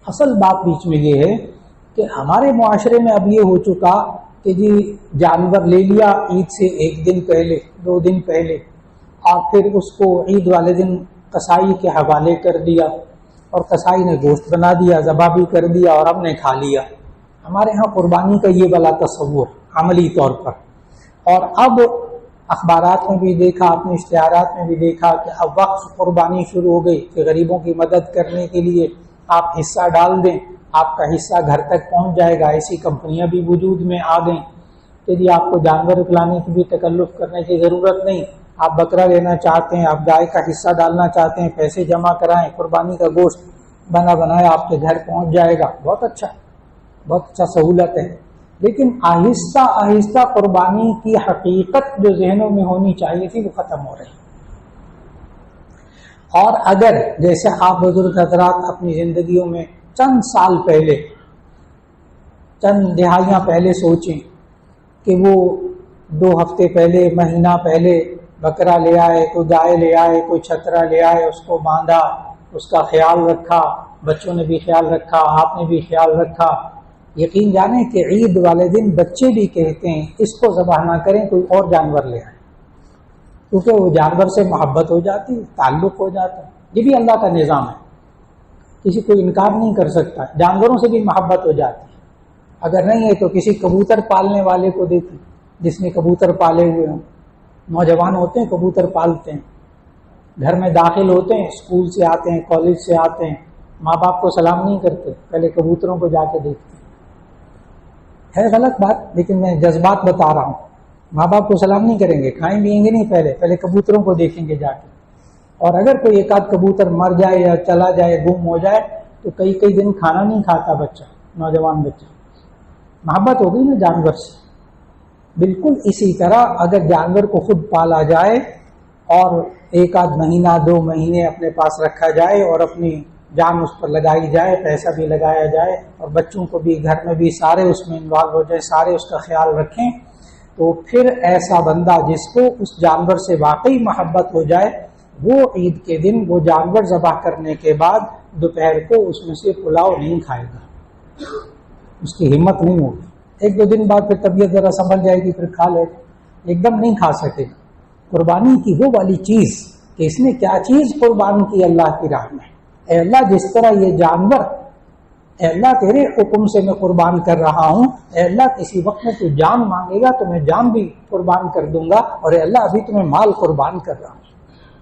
اصل بات بیچ میں یہ ہے کہ ہمارے معاشرے میں اب یہ ہو چکا کہ جی جانور لے لیا عید سے ایک دن پہلے 2 دن پہلے، اور پھر اس کو عید والے دن قصائی کے حوالے کر دیا، اور قصائی نے گوشت بنا دیا، ذبح بھی کر دیا اور ہم نے کھا لیا۔ ہمارے ہاں قربانی کا یہ بلا تصور عملی طور پر۔ اور اب اخبارات میں بھی دیکھا، اپنے اشتہارات میں بھی دیکھا کہ اب وقف قربانی شروع ہو گئی کہ غریبوں کی مدد کرنے کے لیے آپ حصہ ڈال دیں، آپ کا حصہ گھر تک پہنچ جائے گا۔ ایسی کمپنیاں بھی وجود میں آ گئیں کہ جی آپ کو جانور کھلانے کی بھی تکلف کرنے کی ضرورت نہیں، آپ بکرا لینا چاہتے ہیں، آپ گائے کا حصہ ڈالنا چاہتے ہیں، پیسے جمع کرائیں، قربانی کا گوشت بنا بنایا آپ کے گھر پہنچ جائے گا۔ بہت اچھا سہولت ہے۔ لیکن آہستہ آہستہ قربانی کی حقیقت جو ذہنوں میں ہونی چاہیے تھی وہ ختم ہو رہی۔ اور اگر جیسے آپ بزرگ حضرات اپنی زندگیوں میں چند سال پہلے، چند دہائیاں پہلے سوچیں کہ وہ 2 ہفتے پہلے، مہینہ پہلے بکرا لے آئے، کوئی گائے لے آئے، کوئی چھترا لے آئے، اس کو باندھا، اس کا خیال رکھا، بچوں نے بھی خیال رکھا، آپ نے بھی خیال رکھا۔ یقین جانیں کہ عید والے دن بچے بھی کہتے ہیں اس کو ذبح نہ کریں، کوئی اور جانور لے آئیں، کیونکہ وہ جانور سے محبت ہو جاتی ہے، تعلق ہو جاتا ہے۔ یہ بھی اللہ کا نظام ہے، کسی کو انکار نہیں کر سکتا۔ جانوروں سے بھی محبت ہو جاتی ہے۔ اگر نہیں ہے تو کسی کبوتر پالنے والے کو دیکھیں جس نے کبوتر پالے ہوئے ہوں، نوجوان ہوتے ہیں کبوتر پالتے ہیں، گھر میں داخل ہوتے ہیں، اسکول سے آتے ہیں، کالج سے آتے ہیں، ماں باپ کو سلام نہیں کرتے، پہلے کبوتروں کو جا کے دیکھتے ہیں۔ ہے غلط بات، لیکن میں جذبات بتا رہا ہوں۔ ماں باپ کو سلام نہیں کریں گے، کھائیں پیئیں گے نہیں، پہلے کبوتروں کو دیکھیں گے جا کے۔ اور اگر کوئی ایک آدھ کبوتر مر جائے یا چلا جائے، گم ہو جائے، تو کئی دن کھانا نہیں کھاتا بچہ، نوجوان بچہ۔ محبت ہو گئی نا جانور سے۔ بالکل اسی طرح اگر جانور کو خود پالا جائے اور ایک آدھ مہینہ 2 مہینے اپنے پاس رکھا جائے اور اپنی جان اس پر لگائی جائے، پیسہ بھی لگایا جائے، اور بچوں کو بھی گھر میں بھی سارے اس میں انوالو ہو جائے، سارے اس کا خیال رکھیں، تو پھر ایسا بندہ جس کو اس جانور سے واقعی محبت ہو جائے، وہ عید کے دن وہ جانور ذبح کرنے کے بعد دوپہر کو اس میں سے پلاؤ نہیں کھائے گا، اس کی ہمت نہیں ہوگی۔ 1-2 دن بعد پھر طبیعت ذرا سنبھل جائے گی، پھر کھا لے گا، ایک دم نہیں کھا سکے گا۔ قربانی کی وہ والی چیز کہ اس نے کیا چیز قربان کی اللہ کی راہ میں، اے اللہ جس طرح یہ جانور، اے اللہ تیرے حکم سے میں قربان کر رہا ہوں، اے اللہ کسی وقت میں تو جان مانگے گا تو میں جان بھی قربان کر دوں گا، اور اے اللہ ابھی تو میں مال قربان کر رہا ہوں۔